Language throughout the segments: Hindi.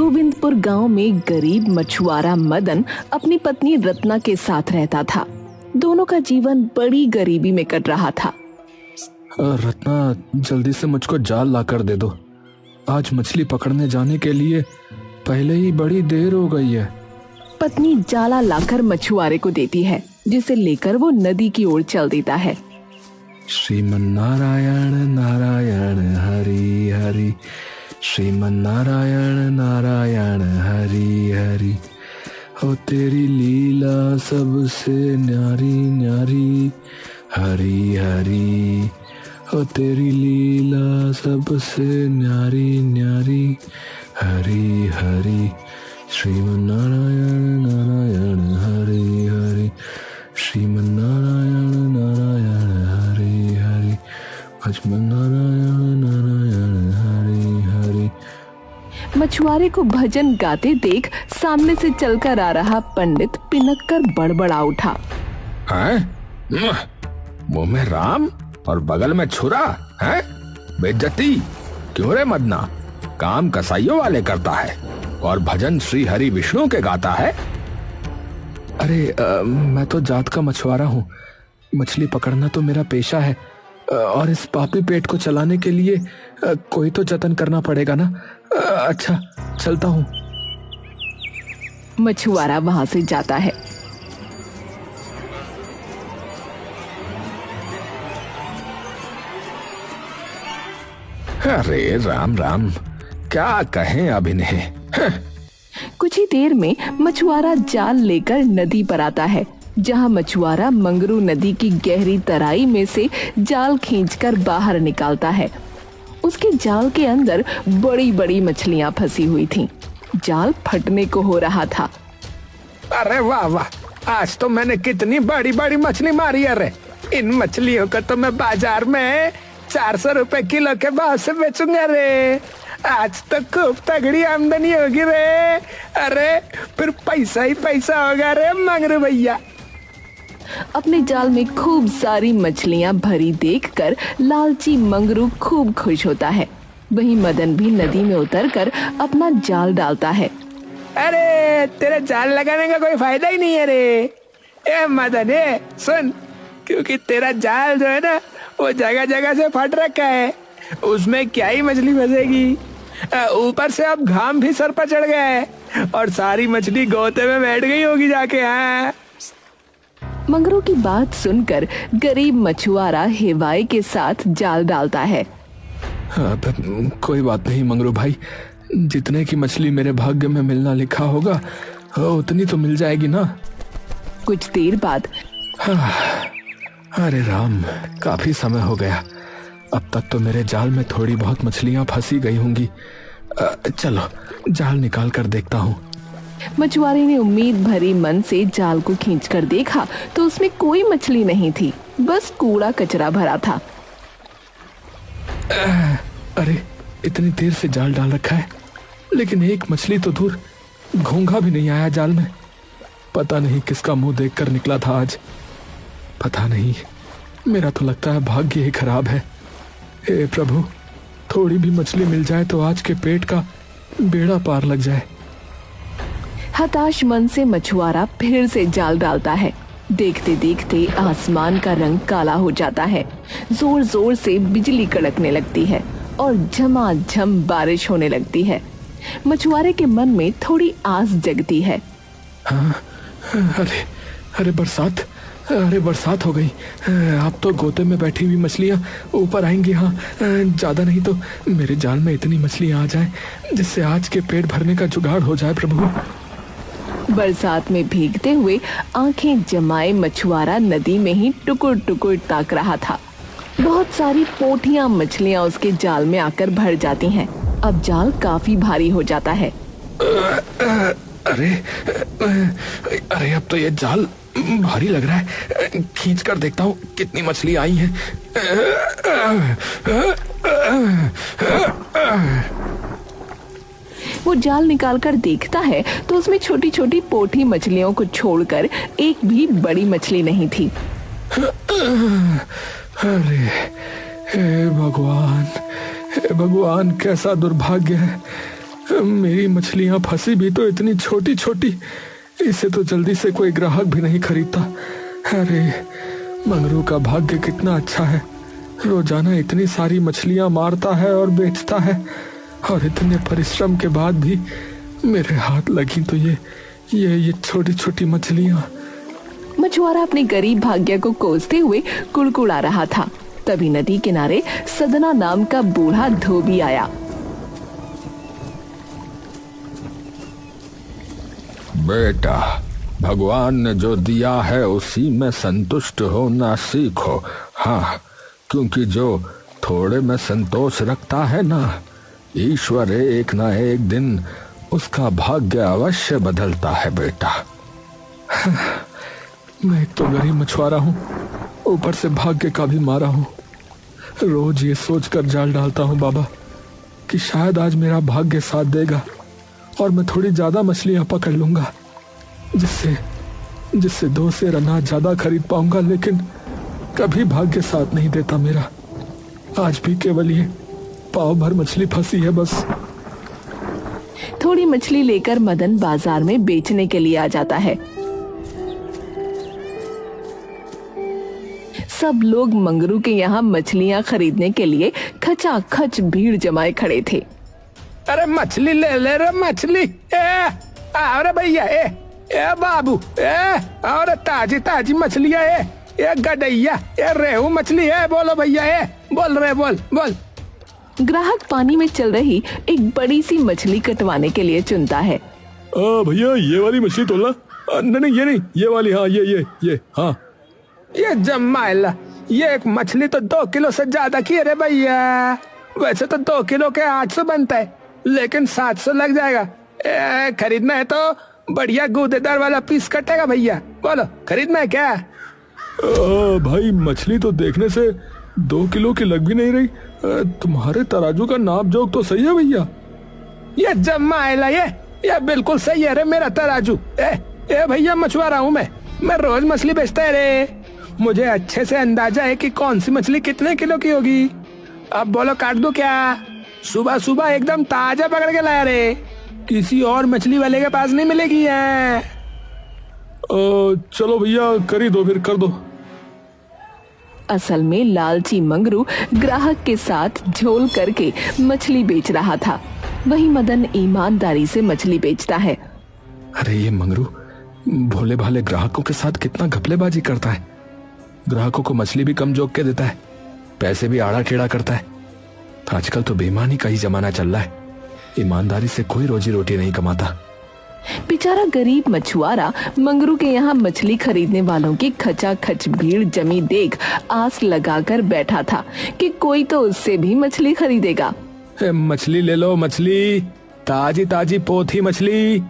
गोविंदपुर गांव में गरीब मछुआरा मदन अपनी पत्नी रत्ना के साथ रहता था। दोनों का जीवन बड़ी गरीबी में कट रहा था। रत्ना, जल्दी से मुझको जाल लाकर दे दो। आज मछली पकड़ने जाने के लिए पहले ही बड़ी देर हो गई है। पत्नी जाला लाकर मछुआरे को देती है, जिसे लेकर वो नदी की ओर चल देता है। श्रीमन्नारायण नारायण हरि हरि, श्रीमन्नारायण नारायण हरि हरि। हो तेरी लीला सबसे न्यारी न्यारी, हरि हरि। हो तेरी लीला सबसे न्यारी न्यारी, हरि हरि। श्रीमन्नारायण नारायण हरि हरि, श्रीमन्नारायण नारायण हरि हरि, लक्ष्मणनारायण नारायण हरि हरि। मछुआरे को भजन गाते देख सामने से चलकर आ रहा पंडित पिनक कर बड़बड़ा उठा। मुंह में राम और बगल में छुरा है? बेइज्जती क्यों रे मदना? काम कसाईयों वाले करता है और भजन श्री हरि विष्णु के गाता है। अरे मैं तो जात का मछुआरा हूँ। मछली पकड़ना तो मेरा पेशा है और इस पापी पेट को चलाने के लिए कोई तो जतन करना पड़ेगा ना। अच्छा, चलता हूँ। मछुआरा वहां से जाता है। अरे राम राम, क्या कहें अब इन्हें। कुछ ही देर में मछुआरा जाल लेकर नदी पर आता है, जहां मछुआरा मंगरू नदी की गहरी तराई में से जाल खींचकर बाहर निकालता है। उसके जाल के अंदर बड़ी बड़ी मछलियां फंसी हुई थीं। जाल फटने को हो रहा था। अरे वाह वाह, आज तो मैंने कितनी बड़ी बड़ी मछली मारी। अरे इन मछलियों को तो मैं बाजार में 400 रुपए किलो के भाव से बेचूंगा रे। आज तो खूब तगड़ी आमदनी होगी रे। अरे फिर पैसा ही पैसा होगा रे मंगरू भैया। अपने जाल में खूब सारी मछलियां भरी देखकर लालची मंगरू खूब खुश होता है। वहीं मदन भी नदी में उतरकर अपना जाल डालता है। अरे तेरे जाल लगाने का कोई फायदा ही नहीं है रे। ए मदन, सुन, क्योंकि तेरा जाल जो है ना वो जगह जगह से फट रखा है, उसमें क्या ही मछली फंसेगी। ऊपर से अब घाम भी सर पर चढ़ गया है और सारी मछली गोते में बैठ गई होगी जाके। हाँ, मंगरू की बात सुनकर गरीब मछुआरा हेवाई के साथ जाल डालता है। कोई बात नहीं मंगरू भाई, जितने की मछली मेरे भाग्य में मिलना लिखा होगा उतनी तो मिल जाएगी ना। कुछ देर बाद अरे राम, काफी समय हो गया। अब तक तो मेरे जाल में थोड़ी बहुत मछलियां फंसी गई होंगी। चलो जाल निकाल कर देखता हूँ। मछुआरे ने उम्मीद भरी मन से जाल को खींचकर देखा तो उसमें कोई मछली नहीं थी, बस कूड़ा कचरा भरा था। अरे इतनी देर से जाल डाल रखा है, लेकिन एक मछली तो दूर, घोंघा भी नहीं आया जाल में। पता नहीं किसका मुंह देखकर निकला था आज। पता नहीं, मेरा तो लगता है भाग्य ही खराब है। हे प्रभु, थोड़ी भी मछली मिल जाए तो आज के पेट का बेड़ा पार लग जाए। हताश मन से मछुआरा फिर से जाल डालता है। देखते देखते आसमान का रंग काला हो जाता है। जोर जोर से बिजली कड़कने लगती है और झमाझम बारिश होने लगती है। मछुआरे के मन में थोड़ी आस जगती है। हाँ, अरे बरसात, अरे बरसात हो गई। अब तो गोते में बैठी हुई मछलियां ऊपर आएंगी। हाँ, ज्यादा नहीं तो मेरे जाल में इतनी मछलियां आ जाएं जिससे आज के पेट भरने का जुगाड़ हो जाए प्रभु। बरसात में भीगते हुए आंखें जमाए मछुआरा नदी में ही टुकुर टुकुर ताक रहा था। बहुत सारी पोठियां मछलियां उसके जाल में आकर भर जाती हैं। अब जाल काफी भारी हो जाता है। अरे अब तो ये जाल भारी लग रहा है। खींच कर देखता हूँ कितनी मछली आई हैं। वो जाल निकालकर देखता है तो उसमें छोटी छोटी पोठी मछलियों को छोड़कर एक भी बड़ी मछली नहीं थी। अरे हे भगवान, कैसा दुर्भाग्य है। मेरी मछलियां फंसी भी तो इतनी छोटी छोटी, इसे तो जल्दी से कोई ग्राहक भी नहीं खरीदता। अरे मंगरू का भाग्य कितना अच्छा है, रोजाना इतनी सारी मछलियां मारता है और बेचता है, और इतने परिश्रम के बाद भी मेरे हाथ लगी तो ये छोटी छोटी मछलियां। मछुआरा अपने गरीब भाग्य को कोसते हुए कुड़कुड़ा रहा था। तभी नदी किनारे सदना नाम का बूढ़ा धोबी आया। बेटा, भगवान ने जो दिया है उसी में संतुष्ट होना सीखो। हाँ, क्योंकि जो थोड़े में संतोष रखता है ना, ईश्वर एक ना एक दिन उसका भाग्य अवश्य बदलता है बेटा। मैं एक तो गरीब मछुआरा हूँ, ऊपर से भाग्य का भी मारा हूँ। रोज ये सोचकर जाल डालता हूँ बाबा कि शायद आज मेरा भाग्य साथ देगा और मैं थोड़ी ज्यादा मछलियां पकड़ लूंगा, जिससे 2 सेर अनाज ज्यादा खरीद पाऊंगा। लेकिन कभी भाग्य साथ नहीं देता मेरा। आज भी केवल ये पाव भर मछली फंसी है बस। थोड़ी मछली लेकर मदन बाजार में बेचने के लिए आ जाता है। सब लोग मंगरू के यहाँ मछलियाँ खरीदने के लिए खचाखच भीड़ जमाए खड़े थे। अरे मछली ले ले रे मछली, अरे भैया ए बाबू, और ताजी ताजी मछलियाँ, ये गडैया, ये रेहू मछली है। बोलो भैया, बोल रहे, बोल। ग्राहक पानी में चल रही एक बड़ी सी मछली कटवाने के लिए चुनता है। भैया ये वाली मछली तोलना। नहीं ये नहीं, ये वाली। हाँ ये हाँ। ये जमाइला, ये एक मछली तो 2 किलो से ज्यादा की है रे भैया। वैसे तो 2 किलो के 800 बनता है, लेकिन 700 लग जाएगा। खरीदना है तो बढ़िया गूदेदार वाला पीस कटेगा भैया। बोलो खरीदना है क्या? भाई मछली तो देखने से 2 किलो की लग भी नहीं रही। तुम्हारे तराजू का नाप जोक तो सही है भैया। ये जमाइला, ये बिल्कुल सही है रे मेरा तराजू। भैया मछुआरा हूँ मैं रोज मछली बेचता है रे। मुझे अच्छे से अंदाजा है कि कौन सी मछली कितने किलो की होगी। अब बोलो काट दो क्या? सुबह सुबह एकदम ताजा पकड़ के लाया रे, किसी और मछली वाले के पास नहीं मिलेगी है। चलो भैया कर ही दो, फिर कर दो। असल में लालची मंगरू ग्राहक के साथ झोल करके मछली बेच रहा था। वही मदन ईमानदारी से मछली बेचता है। अरे ये मंगरू भोले भाले ग्राहकों के साथ कितना घपलेबाजी करता है। ग्राहकों को मछली भी कम जोक के देता है, पैसे भी आड़ा टेढ़ा करता है। आजकल तो बेईमानी का ही जमाना चल रहा है, ईमानदारी से कोई रोजी रोटी नहीं कमाता। बेचारा गरीब मछुआरा मंगरू के यहाँ मछली खरीदने वालों की खचाखच भीड़ जमी देख आस लगाकर बैठा था कि कोई तो उससे भी मछली खरीदेगा। मछली ले लो, मछली ताजी ताजी पोथी मछली।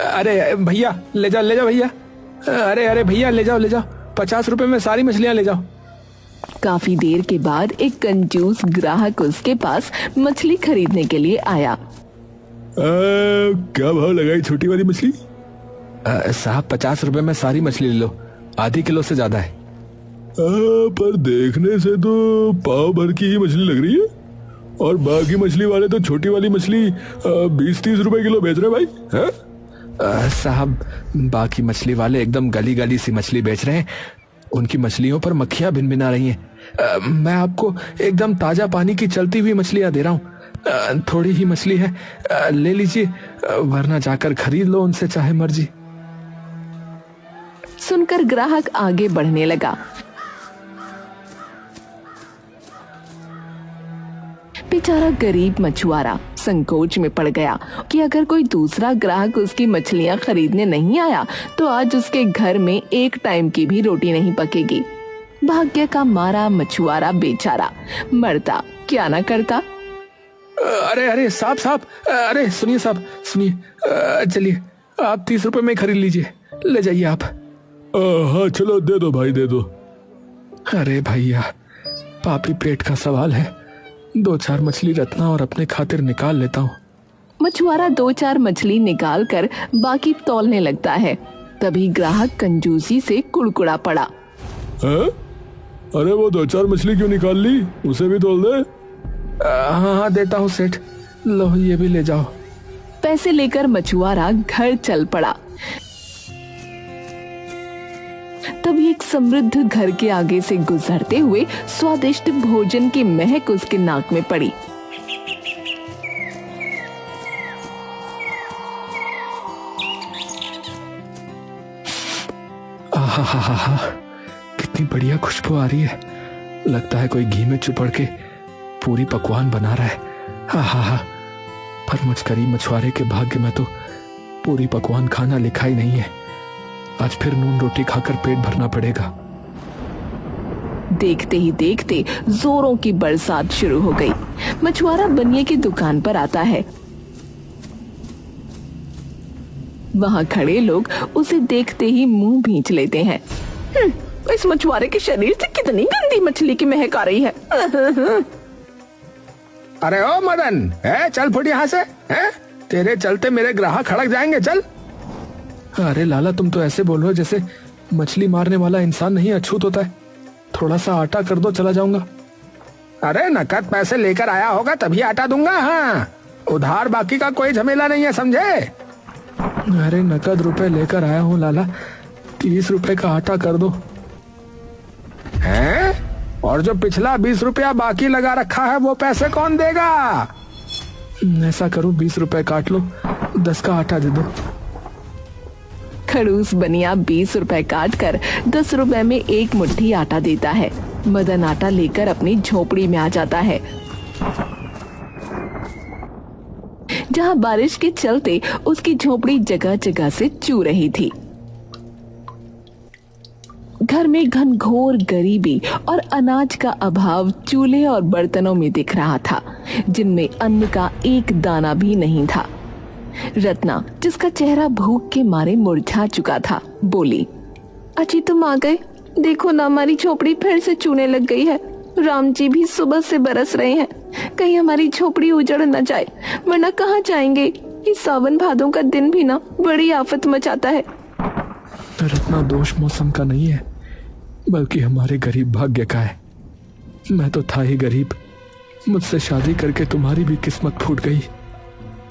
अरे भैया ले जाओ भैया। अरे भैया ले जाओ, 50 रुपए में सारी मछलियाँ ले जाओ। काफी देर के बाद एक कंजूस ग्राहक उसके पास मछली खरीदने के लिए आया। क्या भाव लगाई छोटी वाली मछली? साहब 50 रुपए में सारी मछली ले लो, आधी किलो से ज्यादा है। पर देखने से तो पाव भर की ही मछली लग रही है, और बाकी मछली वाले तो छोटी वाली मछली 20-30 रुपए किलो बेच रहे भाई है? साहब बाकी मछली वाले एकदम गली गली सी मछली बेच रहे हैं, उनकी मछलियों पर मक्खियां भिनभिना रही हैं। मैं आपको एकदम ताजा पानी की चलती हुई मछलियां दे रहा हूँ। थोड़ी ही मछली है, ले लीजिए, वरना जाकर खरीद लो उनसे चाहे मर्जी। सुनकर ग्राहक आगे बढ़ने लगा। बेचारा गरीब मछुआरा संकोच में पड़ गया कि अगर कोई दूसरा ग्राहक उसकी मछलियां खरीदने नहीं आया तो आज उसके घर में एक टाइम की भी रोटी नहीं पकेगी। भाग्य का मारा मछुआरा बेचारा मरता क्या ना करता। अरे साहब, अरे सुनिए साहब, सुनिए, चलिए आप 30 रुपए में खरीद लीजिए, ले जाइए आप। हाँ चलो दे दो भाई, दे दो। अरे भैया पापी पेट का सवाल है, 2-4 मछली रत्ना और अपने खातिर निकाल लेता हूँ। मछुआरा 2-4 मछली निकाल कर बाकी तौलने लगता है। तभी ग्राहक कंजूसी से कुड़कुड़ा पड़ा। अरे वो 2-4 मछली क्यों निकाल ली, उसे भी तौल दे। हाँ देता हूँ सेठ, लो ये भी ले जाओ। पैसे लेकर मछुआरा घर चल पड़ा। तभी एक समृद्ध घर के आगे से गुजरते हुए स्वादिष्ट भोजन की महक उसके नाक में पड़ी। आहा, कितनी बढ़िया खुशबू आ रही है। लगता है कोई घी में चुपड़ के पूरी पकवान बना रहा है। आहा, पर मुझ गरीब मछुआरे के भाग्य में तो पूरी पकवान खाना लिखा ही नहीं है। आज फिर नून रोटी खाकर पेट भरना पड़ेगा। देखते ही देखते जोरों की बरसात शुरू हो गई। मछुआरा बनिए की दुकान पर आता है। वहां खड़े लोग उसे देखते ही मुंह भींच लेते हैं। इस मछुआरे के शरीर से कितनी गंदी मछली की महक आ रही है। अरे ओ मदन, चल फुट यहाँ से। तेरे चलते मेरे ग्राहक खड़क जाएंगे, चल। अरे लाला, तुम तो ऐसे बोल रहे हो जैसे मछली मारने वाला इंसान नहीं अछूत होता है। थोड़ा सा आटा कर दो, चला जाऊंगा। अरे नकद पैसे लेकर आया होगा तभी आटा दूंगा। हाँ, उधार बाकी का कोई झमेला नहीं है, समझे? अरे नकद रुपए लेकर आया हूँ लाला, 30 रुपए का आटा कर दो। हैं? और जो पिछला 20 रुपया बाकी लगा रखा है वो पैसे कौन देगा? ऐसा करो, 20 रुपए काट लो, 10 का आटा दे दो। खड़ूस बनिया 20 रुपए काट कर 10 रुपए में एक मुट्ठी आटा देता है। मदन आटा लेकर अपनी झोपड़ी में आ जाता है, जहां बारिश के चलते उसकी झोपड़ी जगह जगह से चू रही थी। घर में घनघोर गरीबी और अनाज का अभाव चूल्हे और बर्तनों में दिख रहा था, जिनमें अन्न का एक दाना भी नहीं था। रत्ना, जिसका चेहरा भूख के मारे मुरझा चुका था, बोली, अजी तुम आ गए। देखो ना, हमारी झोपड़ी फिर से चूने लग गई है। राम जी भी सुबह से बरस रहे हैं। कहीं हमारी झोपड़ी उजड़ न जाए, वरना कहाँ जाएंगे। इस सावन भादों का दिन भी ना बड़ी आफत मचाता है। रत्ना, दोष मौसम का नहीं है, बल्कि हमारे गरीब भाग्य का है। मैं तो था ही गरीब। मुझसे शादी करके तुम्हारी भी किस्मत फूट गई।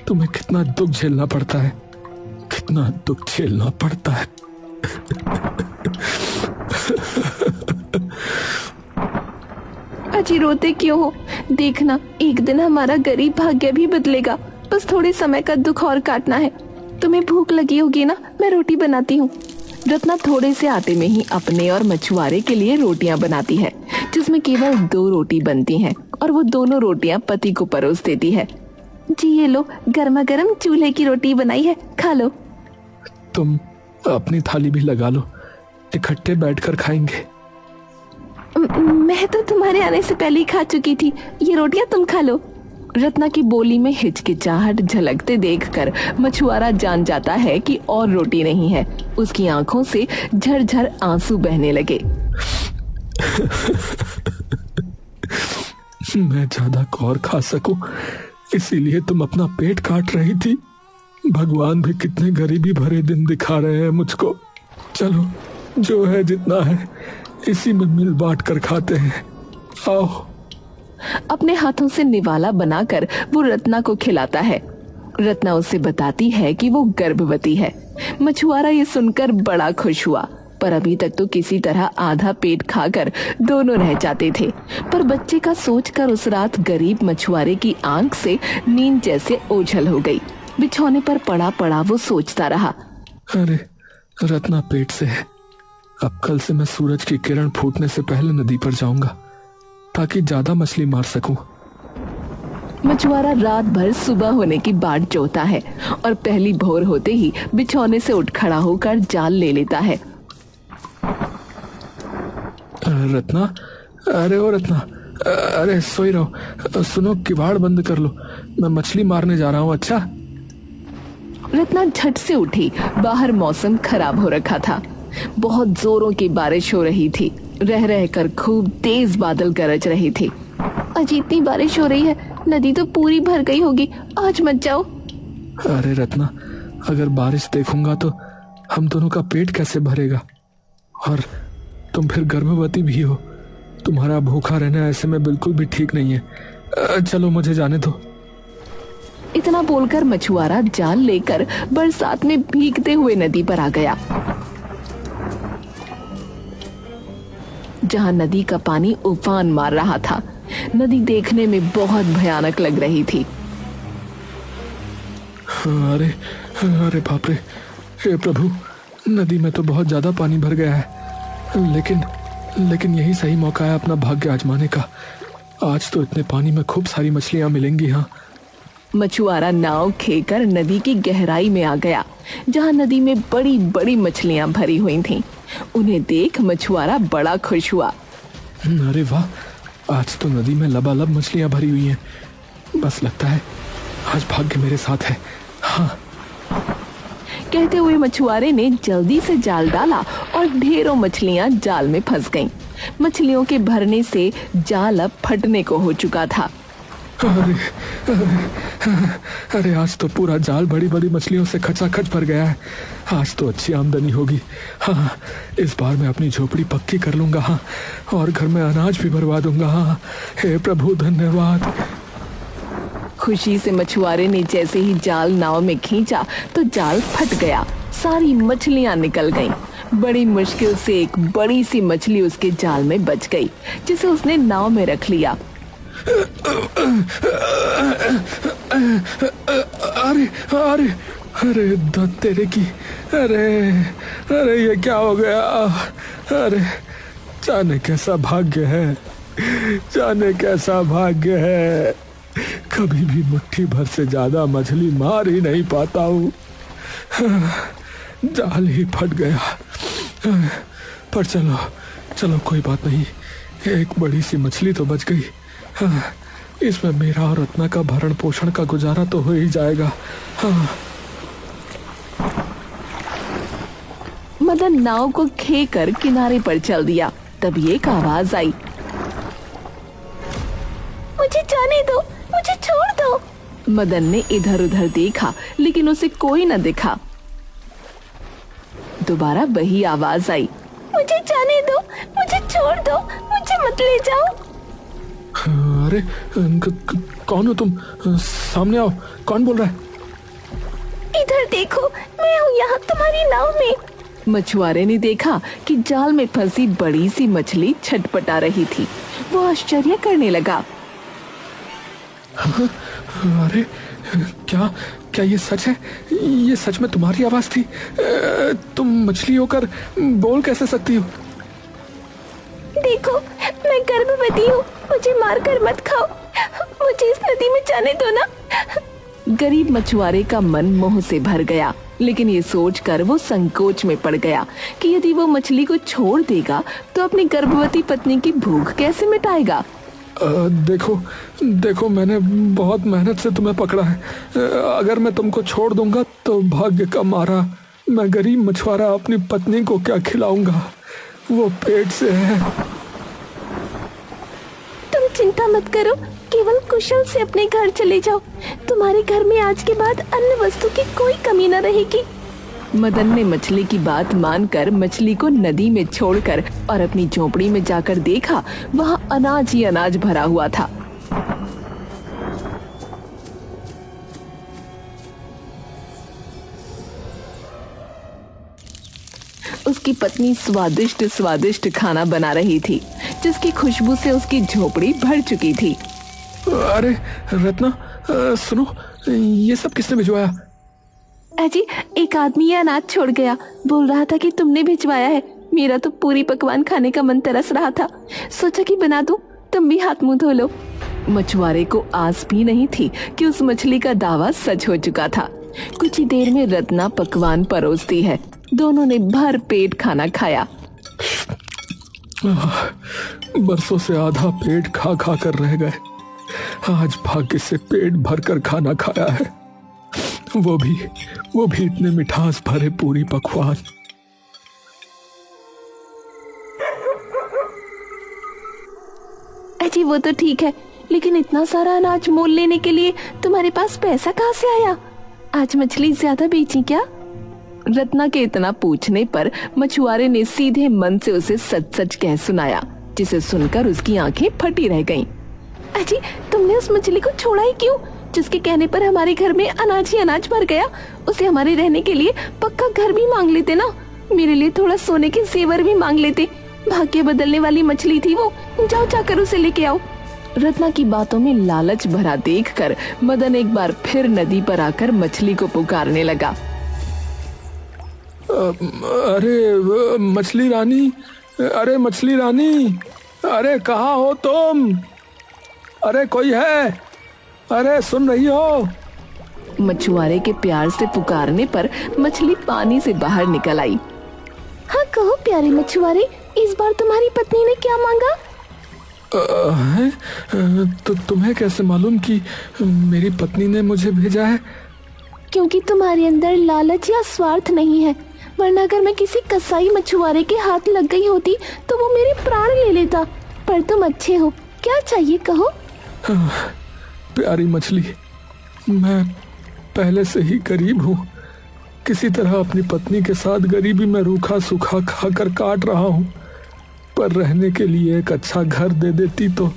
तुम्हें कितना दुख झेलना पड़ता है, कितना दुख झेलना पड़ता है। अजी रोते क्यों हो? देखना, एक दिन हमारा गरीब भाग्य भी बदलेगा। बस थोड़े समय का दुख और काटना है। तुम्हें भूख लगी होगी ना, मैं रोटी बनाती हूँ। रत्ना थोड़े से आटे में ही अपने और मछुआरे के लिए रोटियां बनाती है, जिसमें केवल 2 रोटी बनती हैं, और वो दोनों रोटियां पति को परोस देती है। जी ये लो, गर्मा गर्म चूल्हे की रोटी बनाई है, खा लो। तुम अपनी थाली भी लगा लो, इकट्ठे बैठकर खाएंगे। मैं तो तुम्हारे आने से पहले ही खा चुकी थी, ये रोटियां तुम खा लो। रत्ना की बोली में हिचकिचाहट झलकते देखकर मछुआरा जान जाता है कि और रोटी नहीं है। उसकी आंखों से झरझर आंसू बहने लगे। मैं ज्यादा और खा सकूं, इसीलिए तुम अपना पेट काट रही थी। भगवान भी कितने गरीबी भरे दिन दिखा रहे हैं मुझको। चलो, जो है जितना है इसी में मिल बांट कर खाते हैं। आओ। अपने हाथों से निवाला बनाकर वो रत्ना को खिलाता है। रत्ना उसे बताती है कि वो गर्भवती है। मछुआरा ये सुनकर बड़ा खुश हुआ, पर अभी तक तो किसी तरह आधा पेट खाकर दोनों रह जाते थे। पर बच्चे का सोचकर उस रात गरीब मछुआरे की आंख से नींद जैसे ओझल हो गई। बिछौने पर पड़ा पड़ा वो सोचता रहा, अरे रत्ना पेट से है। अब कल से मैं सूरज की किरण फूटने से पहले नदी पर जाऊंगा, ताकि ज्यादा मछली मार सकूं। मछुआरा रात भर सुबह होने की बाट जोहता है और पहली भोर होते ही बिछौने से उठ खड़ा होकर जाल ले लेता है। रत्ना, अरे ओ रत्ना, अरे सोई रहो। सुनो, किवाड़ बंद कर लो, मैं मछली मारने जा रहा हूँ। अच्छा। रत्ना झट से उठी। बाहर मौसम खराब हो रखा था, बहुत जोरों की बारिश हो रही थी। रह रह कर खूब तेज बादल गरज रहे थे। अजी इतनी बारिश हो रही है, नदी तो पूरी भर गई होगी, आज मत जाओ। अरे रत्ना, अगर बारिश देखूंगा तो हम दोनों का पेट कैसे भरेगा? और तुम फिर गर्भवती भी हो। तुम्हारा भूखा रहना ऐसे में बिल्कुल भी ठीक नहीं है। चलो मुझे जाने दो। इतना बोलकर मछुआरा जाल लेकर बरसात में भीगते हुए नदी पर आ गया, जहां नदी का पानी उफान मार रहा था। नदी देखने में बहुत भयानक लग रही थी। अरे अरे बाप रे, हे प्रभु, नदी में तो बहुत ज्यादा पानी भर गया है। लेकिन यही सही मौका है अपना भाग्य आजमाने का। आज तो इतने पानी में खूब सारी मछलियां मिलेंगी। हाँ, मछुआरा नाव खेकर नदी की गहराई में आ गया, जहां नदी में बड़ी बड़ी मछलियां भरी हुई थीं। उन्हें देख मछुआरा बड़ा खुश हुआ। अरे वाह, आज तो नदी में लबालब मछलियां भरी हुई हैं। बस लगता है आज भाग्य मेरे साथ है। हाँ। कहते हुए मछुआरे ने जल्दी से जाल डाला और ढेरों मछलियां जाल में फंस गईं। मछलियों के भरने से जाल अब फटने को हो चुका था। अरे आज तो पूरा जाल बड़ी बड़ी मछलियों से खचाखच भर गया है। आज तो अच्छी आमदनी होगी। हाँ, इस बार मैं अपनी झोपड़ी पक्की कर लूंगा। हाँ, और घर में अनाज भी भरवा दूंगा। हाँ, हे प्रभु धन्यवाद। खुशी से मछुआरे ने जैसे ही जाल नाव में खींचा तो जाल फट गया। सारी मछलियां निकल गईं। बड़ी मुश्किल से एक बड़ी सी मछली उसके जाल में बच गई, जिसे उसने नाव में रख लिया। अरे अरे अरे तेरे की, अरे अरे ये क्या हो गया? अरे जाने कैसा भाग्य है, जाने कैसा भाग्य है। कभी भी मुट्ठी भर से ज्यादा मछली मार ही नहीं पाता हूँ। जाल ही फट गया। पर चलो चलो, कोई बात नहीं, एक बड़ी सी मछली तो बच गई। इसमें मेरा और रत्ना का भरण पोषण का गुजारा तो हो ही जाएगा। हाँ। मदन नाव को खेकर किनारे पर चल दिया। तभी एक आवाज आई, मुझे जाने दो, मुझे छोड़ दो। मदन ने इधर उधर देखा, लेकिन उसे कोई न दिखा। दोबारा वही आवाज आई, मुझे जाने दो, मुझे छोड़ दो, मुझे मत ले जाओ। अरे कौन हो तुम? सामने आओ, कौन बोल रहा है? इधर देखो, मैं हूँ यहाँ तुम्हारी नाव में। मछुआरे ने देखा कि जाल में फंसी बड़ी सी मछली छटपटा रही थी। वो आश्चर्य करने लगा। अरे क्या क्या ये सच है? ये सच में तुम्हारी आवाज थी? तुम मछली होकर बोल कैसे सकती हो? देखो, मैं गर्भवती हूँ, मुझे मारकर मत खाओ, मुझे इस नदी में जाने दो ना। गरीब मछुआरे का मन मोह से भर गया, लेकिन ये सोचकर वो संकोच में पड़ गया कि यदि वो मछली को छोड़ देगा तो अपनी गर्भवती पत्नी की भूख कैसे मिटाएगा। देखो, मैंने बहुत मेहनत से तुम्हें पकड़ा है। अगर मैं तुमको छोड़ दूंगा तो भाग्य का मारा मैं गरीब मछुआरा अपनी पत्नी को क्या खिलाऊंगा? वो पेट से है। तुम चिंता मत करो, केवल कुशल से अपने घर चले जाओ। तुम्हारे घर में आज के बाद अन्न वस्तु की कोई कमी न रहेगी। मदन ने मछली की बात मानकर मछली को नदी में छोड़कर और अपनी झोपड़ी में जाकर देखा, वहाँ अनाज ही अनाज भरा हुआ था। उसकी पत्नी स्वादिष्ट स्वादिष्ट खाना बना रही थी, जिसकी खुशबू से उसकी झोपड़ी भर चुकी थी। अरे रत्ना, सुनो, ये सब किसने भिजवाया? अजी, एक आदमी ये अनाज छोड़ गया, बोल रहा था कि तुमने भिजवाया है। मेरा तो पूरी पकवान खाने का मन तरस रहा था, सोचा कि बना दूं, तुम भी हाथ मुंह धो लो। मछुआरे को आस भी नहीं थी कि उस मछली का दावा सच हो चुका था। कुछ ही देर में रत्ना पकवान परोसती है। दोनों ने भर पेट खाना खाया। बरसों से आधा पेट खा खा कर रह गए, आज भाग्य से पेट भरकर खाना खाया है। वो भी इतने मिठास भरे पूरी पकवान। अजी, वो तो ठीक है, लेकिन इतना सारा अनाज मोल लेने के लिए तुम्हारे पास पैसा कहाँ से आया? आज मछली ज्यादा बेची क्या? रत्ना के इतना पूछने पर मछुआरे ने सीधे मन से उसे सच सच कह सुनाया, जिसे सुनकर उसकी आंखें फटी रह गईं। अजी, तुमने उस मछली को छोड़ा ही क्यों? जिसके कहने पर हमारे घर में अनाज ही अनाज भर गया, उसे हमारे रहने के लिए पक्का घर भी मांग लेते ना, मेरे लिए थोड़ा सोने के जेवर भी मांग लेते। भाग्य बदलने वाली मछली थी वो, जाओ जाकर उसे लेके आओ। रत्ना की बातों में लालच भरा देखकर मदन एक बार फिर नदी पर आकर मछली को पुकारने लगा। अरे मछली रानी, अरे मछली रानी, अरे कहाँ हो तुम? अरे कोई है? अरे सुन रही हो? मछुआरे के प्यार से पुकारने पर मछली पानी से बाहर निकल आई। हाँ कहो प्यारे मछुआरे, इस बार तुम्हारी पत्नी ने क्या मांगा? तो तुम्हें कैसे मालूम कि मेरी पत्नी ने मुझे भेजा है? क्योंकि तुम्हारे अंदर लालच या स्वार्थ नहीं है, वरना अगर मैं किसी कसाई मछुआरे के हाथ लग गई होती तो वो मेरे प्राण ले लेता। पर तुम अच्छे हो, क्या चाहिए कहो? प्यारी मछली, मैं पहले से ही गरीब हूँ। किसी तरह अपनी पत्नी के साथ गरीबी में रूखा सूखा खाकर काट रहा हूँ, पर रहने के लिए एक अच्छा घर दे देती तो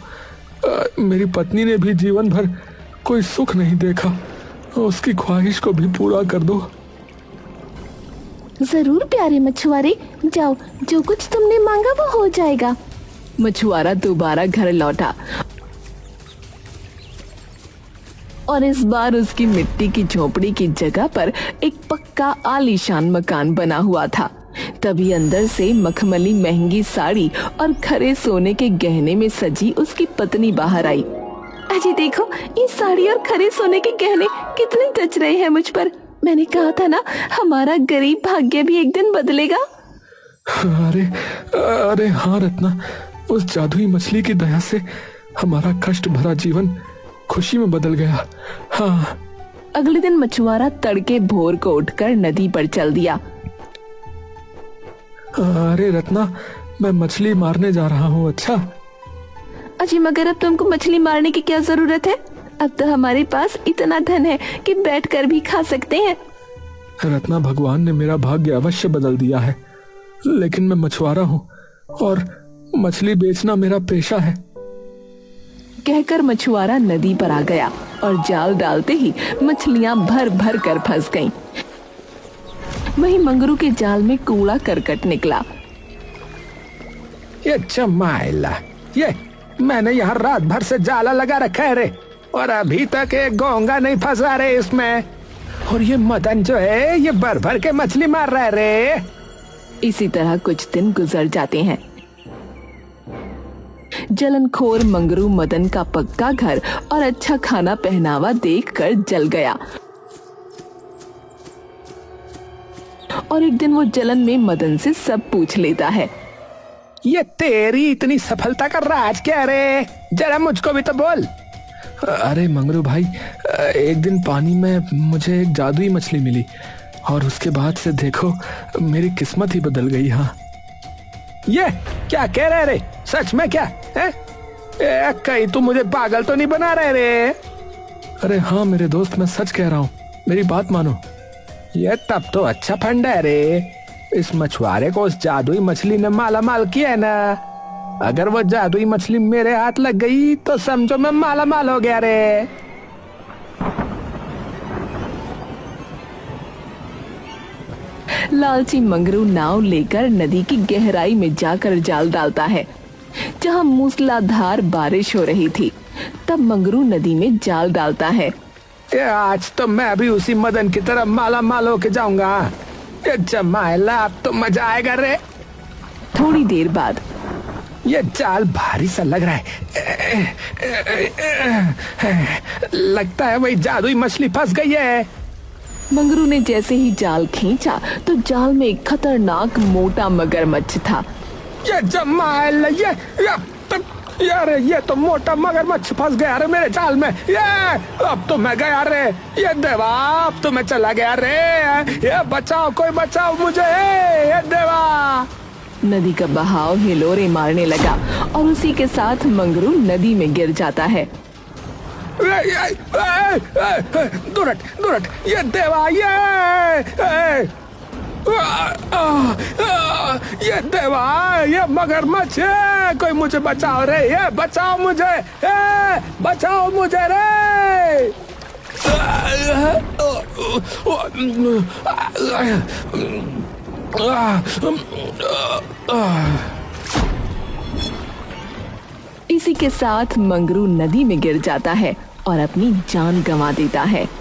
मेरी पत्नी ने भी जीवन भर कोई सुख नहीं देखा, उसकी ख्वाहिश को भी पूरा कर दो। जरूर प्यारे मछुआरे, जाओ, जो कुछ तुमने मांगा वो हो जाएगा। मछुआरा दोबारा घर लौटा और इस बार उसकी मिट्टी की झोपड़ी की जगह पर एक पक्का आलीशान मकान बना हुआ था। तभी अंदर से मखमली महंगी साड़ी और खरे सोने के गहने में सजी उसकी पत्नी बाहर आई। अजी देखो, ये साड़ी और खरे सोने के गहने कितने जच रहे हैं मुझ पर। मैंने कहा था ना, हमारा गरीब भाग्य भी एक दिन बदलेगा। अरे अरे हाँ रत्ना, उस जादुई मछली की दया से हमारा कष्ट भरा जीवन खुशी में बदल गया। हाँ। अगले दिन मछुआरा तड़के भोर को उठकर नदी पर चल दिया। अरे रत्ना, मैं मछली मारने जा रहा हूँ। अच्छा अजी, मगर अब तुमको मछली मारने की क्या जरूरत है? अब तो हमारे पास इतना धन है कि बैठकर भी खा सकते हैं। रत्ना, भगवान ने मेरा भाग्य अवश्य बदल दिया है, लेकिन मैं मछुआरा हूँ और मछली बेचना मेरा पेशा है। कहकर मछुआरा नदी पर आ गया और जाल डालते ही मछलियां भर भर कर फंस गईं। वहीं मंगरू के जाल में कूड़ा करकट निकला। ये चमाइला, ये मैंने यहाँ रात भर से जाला लगा रखा है रे, और अभी तक एक घोंगा नहीं फंसा रे इसमें। और ये मदन जो है, ये भर भर के मछली मार रहा है रे। इसी तरह कुछ दिन गुजर जाते हैं। जलनखोर मंगरू मदन का पक्का घर और अच्छा खाना पहनावा देखकर जल गया और एक दिन वो जलन में मदन से सब पूछ लेता है। ये तेरी इतनी सफलता का राज क्या रे? जरा मुझको भी तो बोल। अरे मंगरू भाई, एक दिन पानी में मुझे एक जादुई मछली मिली और उसके बाद से देखो मेरी किस्मत ही बदल गई। हाँ। ये क्या कह रहे रे? सच में क्या है? कहीं तू मुझे पागल तो नहीं बना रहे रे? अरे हाँ मेरे दोस्त, मैं सच कह रहा हूँ, मेरी बात मानो। ये तब तो अच्छा फंड है रे। इस मछुआरे को उस जादुई मछली ने माला माल किया है ना। अगर वो जादुई मछली मेरे हाथ लग गई तो समझो मैं माला माल हो गया रे। लालची मंगरू नाव लेकर नदी की गहराई में जाकर जाल डालता है। जहां मूसलाधार बारिश हो रही थी, तब मंगरू नदी में जाल डालता है। ये आज तो मैं भी उसी मदन की तरह माला माल होके जाऊंगा। ये जमाइला, अब तो मजा आएगा रे। थोड़ी देर बाद ये जाल भारी सा लग रहा है। लगता है वही जादुई मछली फंस गई है। मंगरू ने जैसे ही जाल खींचा तो जाल में एक खतरनाक मोटा मगरमच्छ था। ये जमाइला, ये तो मोटा मगरमच्छ फंस गया रे मेरे जाल में। ये अब तो मैं गया रे। ये देवा, अब तो मैं चला गया रे। ये बचाओ, कोई बचाओ मुझे। ये देवा। नदी का बहाव हिलोरे मारने लगा और उसी के साथ मंगरू नदी में गिर जाता है। दुरट, ये देवा, ये देवा, ये मगरमच्छ है। कोई मुझे बचाओ रे, ये बचाओ मुझे, बचाओ मुझे रे। इसी के साथ मंगरू नदी में गिर जाता है और अपनी जान गंवा देता है।